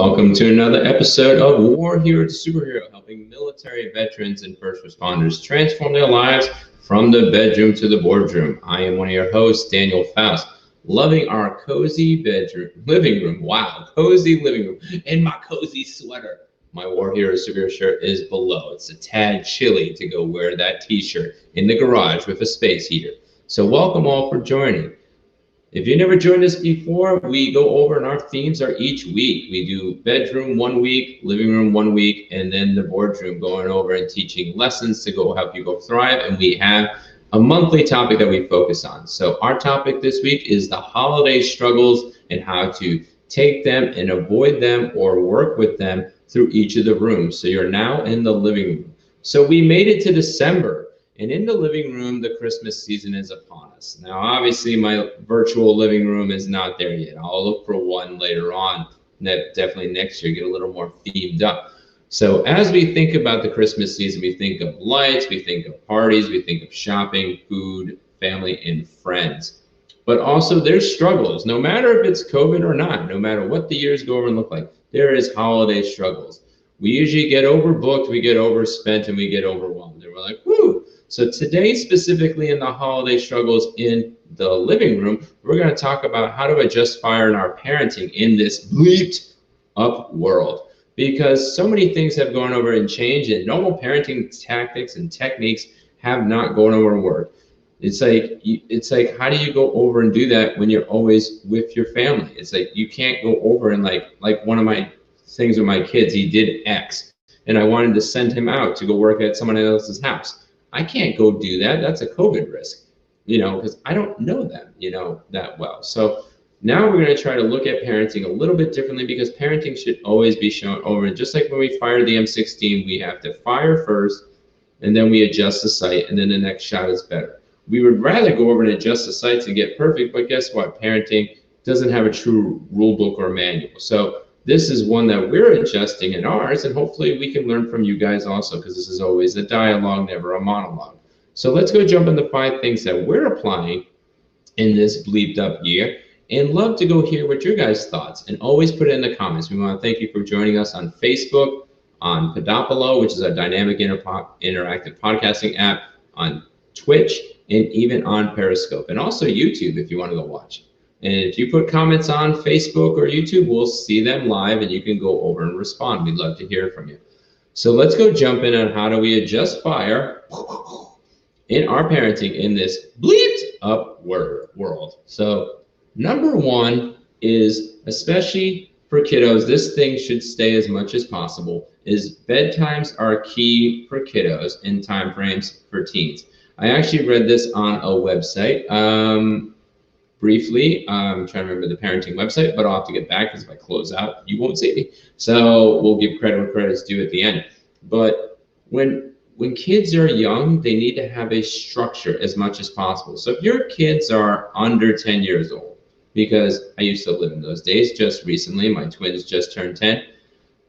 Welcome to another episode of War Hero to Superhero, helping military veterans and first responders transform their lives from the bedroom to the boardroom. I am one of your hosts, Daniel Faust, loving our cozy living room. Wow, cozy living room in my cozy sweater. My War Hero Superhero shirt is below. It's a tad chilly to go wear that t-shirt in the garage with a space heater. So welcome all for joining. If you never joined us before, we go over and our themes are each week. We do bedroom 1 week, living room 1 week, and then the boardroom, going over and teaching lessons to go help you go thrive. And we have a monthly topic that we focus on. So our topic this week is the holiday struggles and how to take them and avoid them or work with them through each of the rooms. So you're now in the living room. So we made it to December. And in the living room, the Christmas season is upon us. Now, obviously, my virtual living room is not there yet. I'll look for one later on, definitely next year, get a little more themed up. So as we think about the Christmas season, we think of lights, we think of parties, we think of shopping, food, family, and friends. But also there's struggles, no matter if it's COVID or not, no matter what the years go over and look like, there is holiday struggles. We usually get overbooked, we get overspent, and we get overwhelmed. And we're like, whoo! So today, specifically in the holiday struggles in the living room, we're going to talk about how to adjust fire in our parenting in this bleeped up world. Because so many things have gone over and changed, and normal parenting tactics and techniques have not gone over and worked. It's like, how do you go over and do that when you're always with your family? It's like you can't go over and like one of my things with my kids, he did X, and I wanted to send him out to go work at someone else's house. I can't go do that. That's a COVID risk, because I don't know them, that well. So now we're going to try to look at parenting a little bit differently, because parenting should always be shown over. And just like when we fired the M16, we have to fire first, and then we adjust the sight, and then the next shot is better. We would rather go over and adjust the sights and get perfect, but guess what? Parenting doesn't have a true rule book or manual. So this is one that we're adjusting in ours, and hopefully we can learn from you guys also, because this is always a dialogue, never a monologue. So let's go jump into 5 things that we're applying in this bleeped up year, and love to go hear what your guys' thoughts, and always put it in the comments. We want to thank you for joining us on Facebook, on Podopolo, which is our dynamic interactive podcasting app, on Twitch, and even on Periscope, and also YouTube if you want to go watch. And if you put comments on Facebook or YouTube, we'll see them live and you can go over and respond. We'd love to hear from you. So let's go jump in on how do we adjust fire in our parenting in this bleeped up world. So number 1 is, especially for kiddos, this thing should stay as much as possible, is bedtimes are key for kiddos and time frames for teens. I actually read this on a website. Briefly, I'm trying to remember the parenting website, but I'll have to get back, because if I close out, you won't see me. So we'll give credit where credit's due at the end. But when kids are young, they need to have a structure as much as possible. So if your kids are under 10 years old, because I used to live in those days just recently, my twins just turned 10,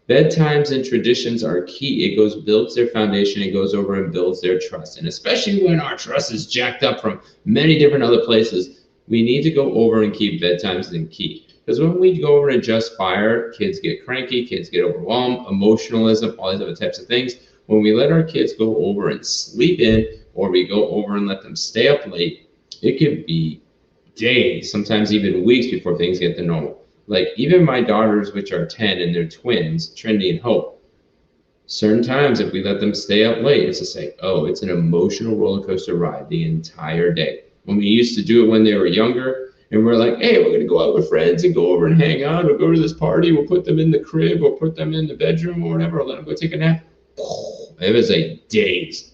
bedtimes and traditions are key. It builds their foundation, it goes over and builds their trust. And especially when our trust is jacked up from many different other places, we need to go over and keep bedtimes in key. Because when we go over and adjust fire, kids get cranky, kids get overwhelmed, emotionalism, all these other types of things. When we let our kids go over and sleep in, or we go over and let them stay up late, it could be days, sometimes even weeks before things get to normal. Like even my daughters, which are 10 and they're twins, Trinity and Hope, certain times if we let them stay up late, it's just like, oh, it's an emotional roller coaster ride the entire day. When we used to do it when they were younger, and we're like, hey, we're going to go out with friends and go over and hang out, or go to this party, we'll put them in the crib, or put them in the bedroom or whatever, or let them go take a nap. It was like days.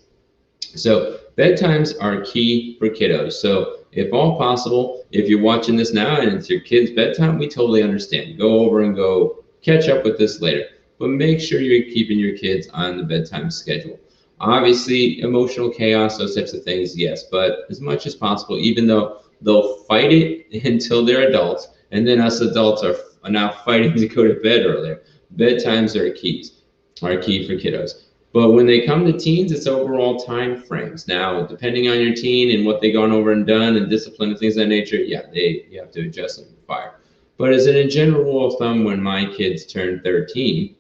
So bedtimes are key for kiddos. So if all possible, if you're watching this now and it's your kid's bedtime, we totally understand. Go over and go catch up with this later. But make sure you're keeping your kids on the bedtime schedule. Obviously, emotional chaos, those types of things, yes, but as much as possible, even though they'll fight it until they're adults, and then us adults are now fighting to go to bed earlier. Bedtimes are key for kiddos. But when they come to teens, it's overall time frames. Now, depending on your teen and what they've gone over and done and discipline and things of that nature, yeah, you have to adjust them for fire. But as a general rule of thumb, when my kids turned 13,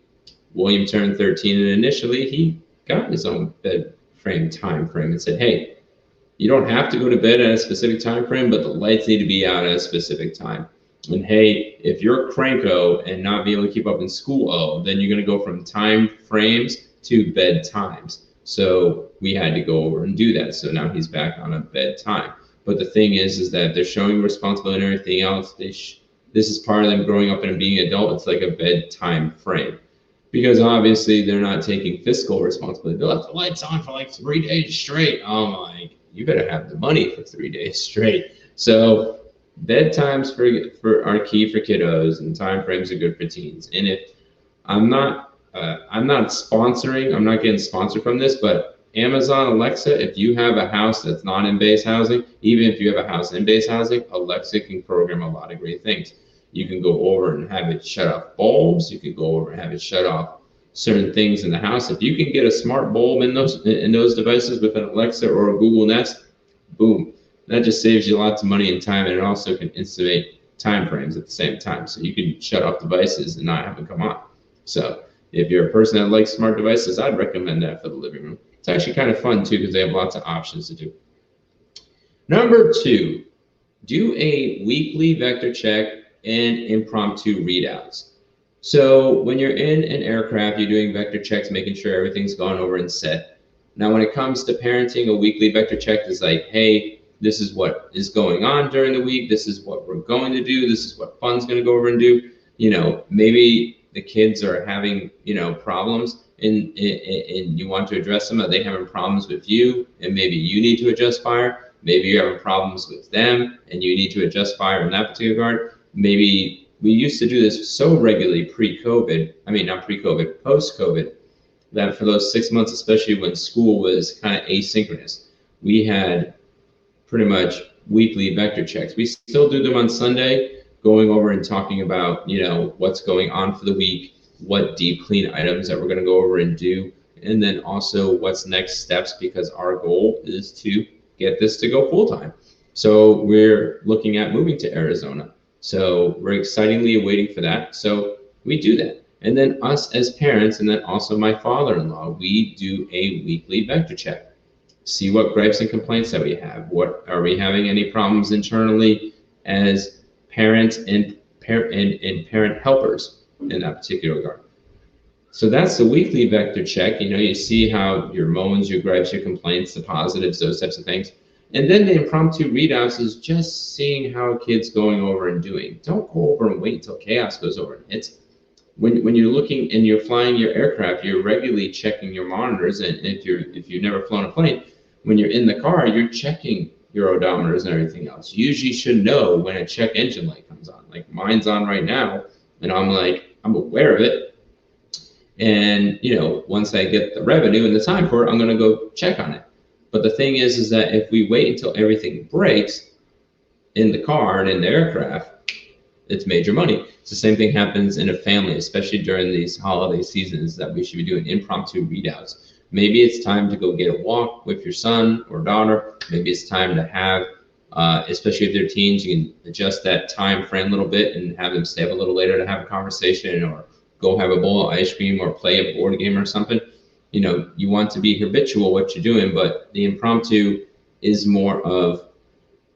William turned 13, and initially he got his own bed frame time frame and said, hey, you don't have to go to bed at a specific time frame, but the lights need to be out at a specific time. And hey, if you're cranko and not be able to keep up in school, then you're going to go from time frames to bed times. So we had to go over and do that. So now he's back on a bedtime. But the thing is that they're showing responsibility and everything else. This is part of them growing up and being adult. It's like a bedtime frame. Because obviously they're not taking fiscal responsibility. They left the lights on for like 3 days straight. I'm like, you better have the money for 3 days straight. So bedtimes are key for kiddos, and time frames are good for teens. And if I'm not sponsoring, I'm not getting sponsored from this, but Amazon Alexa, if you have a house that's not in base housing, even if you have a house in base housing, Alexa can program a lot of great things. You can go over and have it shut off bulbs. You can go over and have it shut off certain things in the house. If you can get a smart bulb in those devices with an Alexa or a Google Nest, boom, that just saves you lots of money and time, and it also can estimate time frames at the same time. So you can shut off devices and not have them come on. So if you're a person that likes smart devices, I'd recommend that for the living room. It's actually kind of fun too because they have lots of options to do. Number 2, do a weekly vector check and impromptu readouts. So when you're in an aircraft, you're doing vector checks, making sure everything's gone over and set. Now, when it comes to parenting, a weekly vector check is like, hey, this is what is going on during the week. This is what we're going to do. This is what fun's going to go over and do. Maybe the kids are having, problems and you want to address them. Are they having problems with you? And maybe you need to adjust fire. Maybe you're having problems with them and you need to adjust fire in that particular regard. Maybe we used to do this so regularly post-COVID, that for those 6 months, especially when school was kind of asynchronous, we had pretty much weekly vector checks. We still do them on Sunday, going over and talking about, what's going on for the week, what deep clean items that we're going to go over and do, and then also what's next steps, because our goal is to get this to go full time. So we're looking at moving to Arizona. So we're excitingly waiting for that. So we do that. And then us as parents, and then also my father-in-law, we do a weekly vector check. See what gripes and complaints that we have. What are we having any problems internally as parents and parent helpers in that particular regard. So that's the weekly vector check. You see how your moans, your gripes, your complaints, the positives, those types of things. And then the impromptu readouts is just seeing how a kid's going over and doing. Don't go over and wait until chaos goes over and hits. When you're looking and you're flying your aircraft, you're regularly checking your monitors. And if you've never flown a plane, when you're in the car, you're checking your odometers and everything else. You usually should know when a check engine light comes on. Like mine's on right now, and I'm aware of it. And once I get the revenue and the time for it, I'm gonna go check on it. But the thing is that if we wait until everything breaks in the car and in the aircraft, it's major money. It's the same thing happens in a family, especially during these holiday seasons, that we should be doing impromptu readouts. Maybe it's time to go get a walk with your son or daughter. Maybe it's time to have, especially if they're teens, you can adjust that time frame a little bit and have them stay up a little later to have a conversation, or go have a bowl of ice cream or play a board game or something. You want to be habitual what you're doing, but the impromptu is more of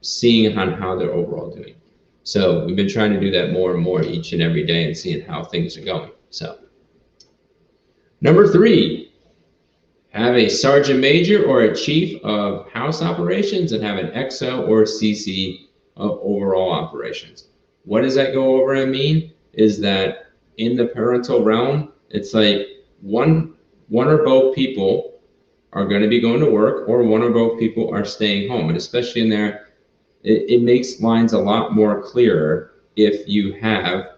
seeing on how they're overall doing. So we've been trying to do that more and more each and every day and seeing how things are going. So number 3, have a sergeant major or a chief of house operations and have an XO or CC of overall operations. What does that go over and mean? Is that in the parental realm, it's like one or both people are going to be going to work, or one or both people are staying home. And especially in there, it makes lines a lot more clearer if you have,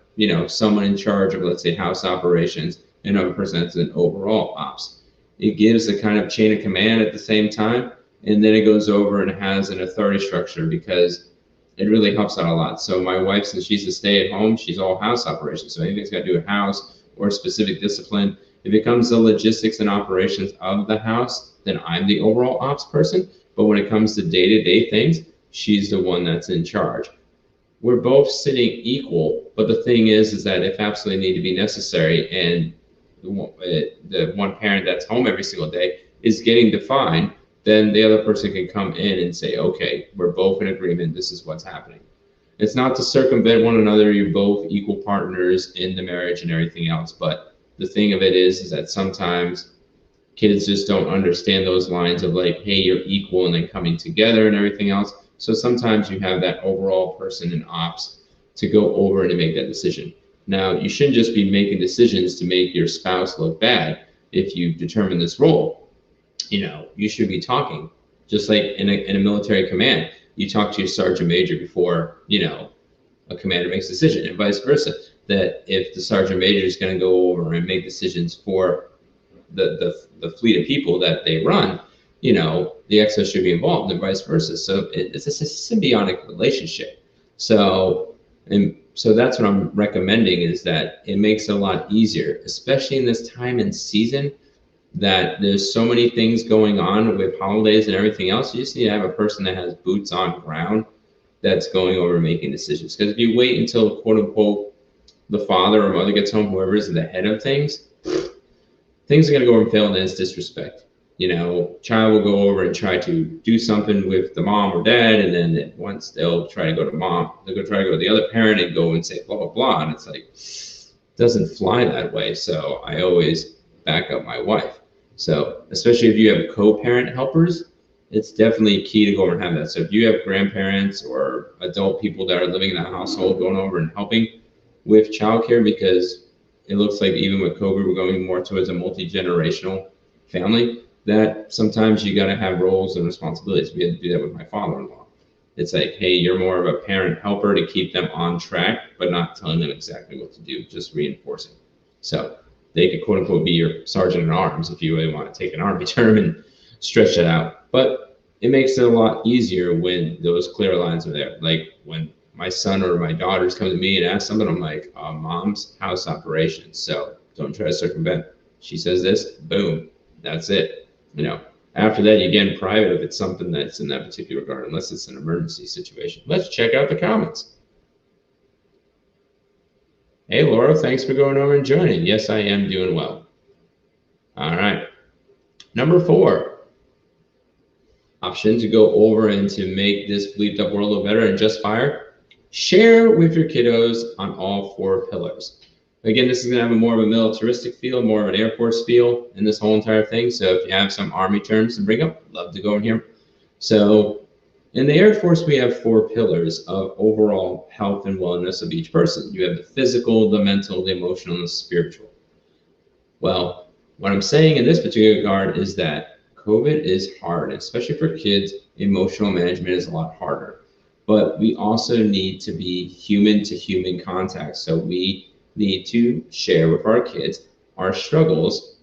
someone in charge of, let's say, house operations, and another person that's an overall ops. It gives a kind of chain of command at the same time, and then it goes over and has an authority structure, because it really helps out a lot. So my wife, since she's a stay-at-home, she's all house operations. So anything's got to do with house or specific discipline, it becomes the logistics and operations of the house, then I'm the overall ops person. But when it comes to day-to-day things, she's the one that's in charge. we're both sitting equal, but the thing is that if absolutely need to be necessary and the one parent that's home every single day is getting defined, then the other person can come in and say, okay, we're both in agreement, this is what's happening. It's not to circumvent one another, you're both equal partners in the marriage and everything else, but the thing of it is that sometimes kids just don't understand those lines of like, hey, you're equal and then coming together and everything else. So sometimes you have that overall person in ops to go over and to make that decision. Now, you shouldn't just be making decisions to make your spouse look bad if you determine this role. You should be talking, just like in a military command. You talk to your sergeant major before, a commander makes a decision, and vice versa. That if the sergeant major is going to go over and make decisions for the fleet of people that they run, the XO should be involved and vice versa. So it's a symbiotic relationship. So that's what I'm recommending, is that it makes it a lot easier, especially in this time and season that there's so many things going on with holidays and everything else. You just need to have a person that has boots on ground that's going over making decisions. Because if you wait until, quote unquote, the father or mother gets home, whoever is the head of things are going to go over and fail, and it's disrespect. Child will go over and try to do something with the mom or dad, and then once they'll try to go to mom, they'll try to go to the other parent and go and say blah, blah, blah. And it's like, it doesn't fly that way. So I always back up my wife. So especially if you have co-parent helpers, it's definitely key to go over and have that. So if you have grandparents or adult people that are living in that household, going over and helping with childcare, because it looks like even with COVID, we're going more towards a multi-generational family, that sometimes you got to have roles and responsibilities. We had to do that with my father-in-law. It's like, hey, you're more of a parent helper to keep them on track, but not telling them exactly what to do, just reinforcing. So they could, quote unquote, be your sergeant in arms if you really want to take an army term and stretch it out. But it makes it a lot easier when those clear lines are there. Like when my son or my daughters come to me and ask something, I'm like, mom's house operations, so don't try to circumvent. She says this, boom, that's it. After that, you get in private if it's something that's in that particular regard, unless it's an emergency situation. Let's check out the comments. Hey, Laura, thanks for going over and joining. Yes, I am doing well. All right. Number 4. Option to go over and to make this bleeped up world a little better and just fire. Share with your kiddos on all 4 pillars. Again, this is going to have more of a militaristic feel, more of an Air Force feel in this whole entire thing. So if you have some Army terms to bring up, love to go in here. So in the Air Force, we have 4 pillars of overall health and wellness of each person. You have the physical, the mental, the emotional, and the spiritual. Well, what I'm saying in this particular regard is that COVID is hard, especially for kids. Emotional management is a lot harder. But we also need to be human to human contact. So we need to share with our kids our struggles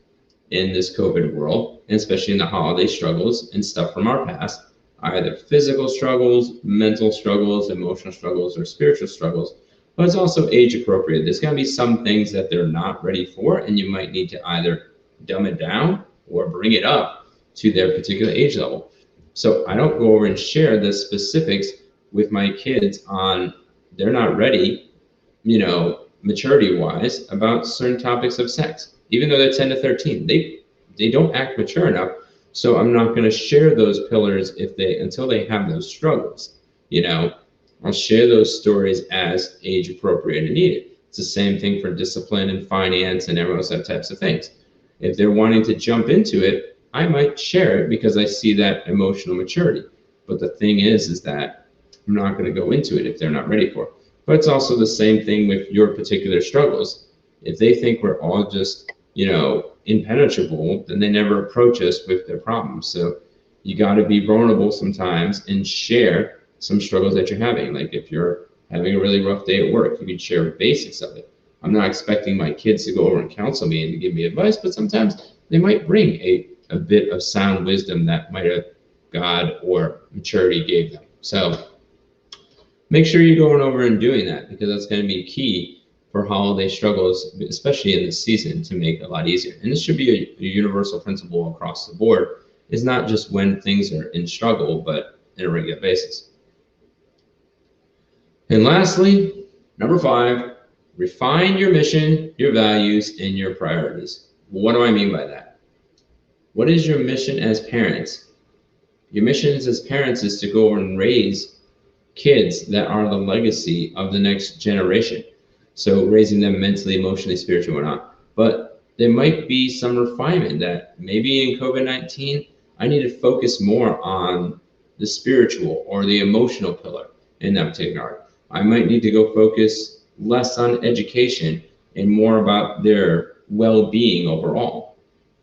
in this COVID world, and especially in the holiday struggles and stuff from our past, either physical struggles, mental struggles, emotional struggles, or spiritual struggles. But it's also age appropriate. There's going to be some things that they're not ready for, and you might need to either dumb it down or bring it up to their particular age level. So I don't go over and share the specifics with my kids on they're not ready, maturity-wise, about certain topics of sex. Even though they're 10 to 13, they don't act mature enough. So I'm not going to share those pillars until they have those struggles. I'll share those stories as age appropriate and needed. It's the same thing for discipline and finance and every those types of things. If they're wanting to jump into it, I might share it because I see that emotional maturity. But the thing is that I'm not going to go into it if they're not ready for it. But it's also the same thing with your particular struggles. If they think we're all just, impenetrable, then they never approach us with their problems. So you got to be vulnerable sometimes and share some struggles that you're having. Like if you're having a really rough day at work, you can share basics of it. I'm not expecting my kids to go over and counsel me and to give me advice, but sometimes they might bring a bit of sound wisdom that might have God or maturity gave them. So make sure you're going over and doing that, because that's going to be key for holiday struggles, especially in this season, to make it a lot easier. And this should be a universal principle across the board. It's not just when things are in struggle, but on a regular basis. And lastly, number 5, refine your mission, your values, and your priorities. What do I mean by that? What is your mission as parents? Your mission as parents is to go and raise kids that are the legacy of the next generation. So raising them mentally, emotionally, spiritually, whatnot. But there might be some refinement that maybe in COVID-19, I need to focus more on the spiritual or the emotional pillar in that particular art. I might need to go focus less on education and more about their well-being overall.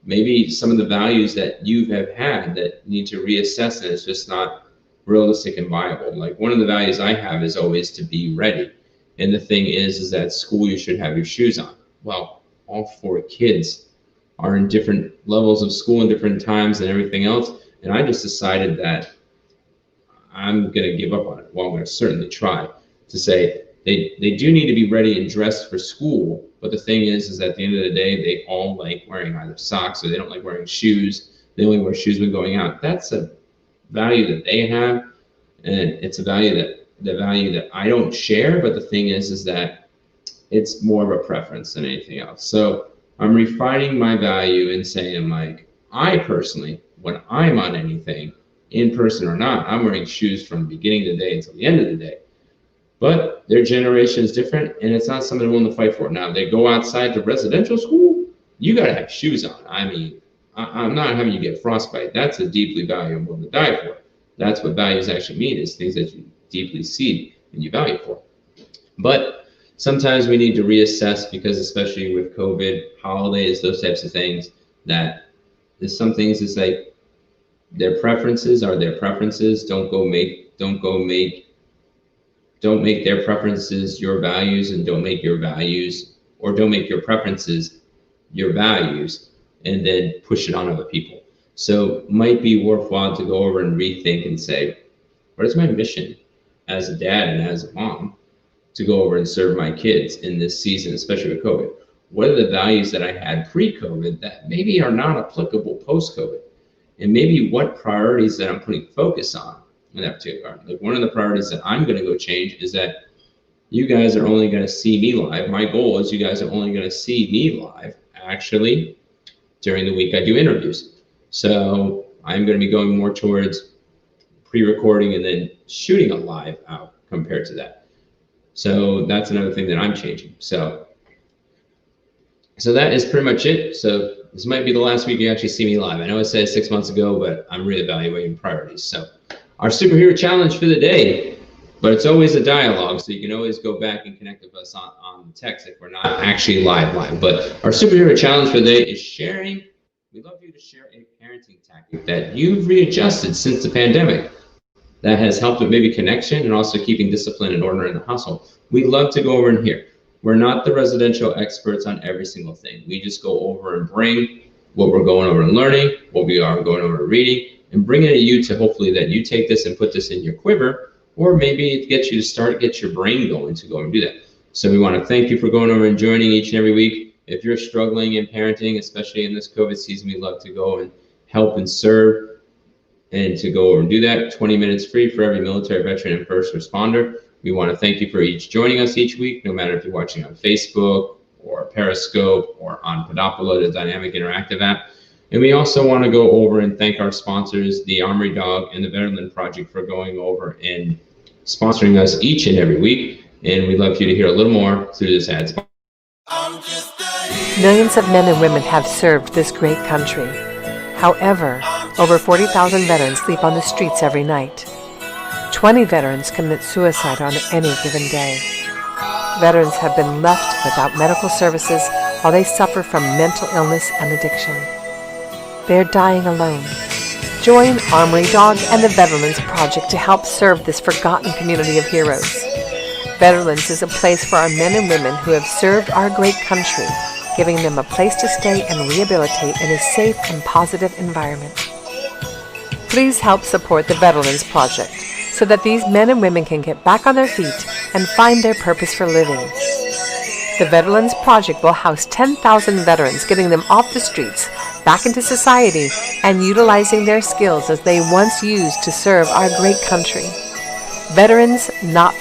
Maybe some of the values that you have had that need to reassess, and it's just not realistic and viable. Like one of the values I have is always to be ready. And the thing is that school, you should have your shoes on. Well, all 4 kids are in different levels of school and different times and everything else. And I just decided that I'm going to give up on it. Well, I'm going to certainly try to say they do need to be ready and dressed for school. But the thing is at the end of the day, they all like wearing either socks or they don't like wearing shoes. They only wear shoes when going out. That's a value that they have, and it's a value that I don't share. But the thing is that it's more of a preference than anything else. So I'm refining my value and saying, like, I personally, when I'm on anything, in person or not, I'm wearing shoes from the beginning of the day until the end of the day. But their generation is different, and it's not something they're willing to fight for. Now, they go outside to residential school, you got to have shoes on. I mean, I'm not having you get frostbite. That's a deeply valuable to die for. That's what values actually mean, is things that you deeply see and you value for. But sometimes we need to reassess, because especially with COVID, holidays, those types of things, that there's some things it's like their preferences are their preferences. Don't make their preferences your values, and don't make your values, or don't make your preferences your values and then push it on other people. So it might be worthwhile to go over and rethink and say, what is my mission as a dad and as a mom to go over and serve my kids in this season, especially with COVID? What are the values that I had pre-COVID that maybe are not applicable post-COVID? And maybe what priorities that I'm putting focus on in that particular art. Like one of the priorities that I'm going to go change is that you guys are only going to see me live. My goal is you guys are only going to see me live, actually, during the week I do interviews. So I'm going to be going more towards pre-recording and then shooting a live out compared to that. So that's another thing that I'm changing. So that is pretty much it. So this might be the last week you actually see me live. I know I said 6 months ago, but I'm reevaluating priorities. So our superhero challenge for the day, but it's always a dialogue, so you can always go back and connect with us on the text if we're not actually live. But our superhero challenge for the day is sharing. We'd love you to share a parenting tactic that you've readjusted since the pandemic that has helped with maybe connection and also keeping discipline and order in the household. We'd love to go over and hear. We're not the residential experts on every single thing. We just go over and bring what we're going over and learning, what we are going over and reading, and bring it to you to hopefully that you take this and put this in your quiver, or maybe it gets you to get your brain going to go and do that. So we want to thank you for going over and joining each and every week. If you're struggling in parenting, especially in this COVID season, we'd love to go and help and serve, and to go over and do that. 20 minutes free for every military veteran and first responder. We want to thank you for joining us each week, no matter if you're watching on Facebook or Periscope or on Podopola, the dynamic interactive app. And we also want to go over and thank our sponsors, the Armory Dog and the Veteran Project, for going over and sponsoring us each and every week. And we'd love for you to hear a little more through this ad spot. Millions of men and women have served this great country. However, over 40,000 veterans sleep on the streets every night. 20 veterans commit suicide on any given day. Veterans have been left without medical services while they suffer from mental illness and addiction. They are dying alone. Join Armory Dog and the Veterans Project to help serve this forgotten community of heroes. Veterans is a place for our men and women who have served our great country, giving them a place to stay and rehabilitate in a safe and positive environment. Please help support the Veterans Project so that these men and women can get back on their feet and find their purpose for living. The Veterans Project will house 10,000 veterans, getting them off the streets, back into society, and utilizing their skills as they once used to serve our great country. Veterans Not Forgotten.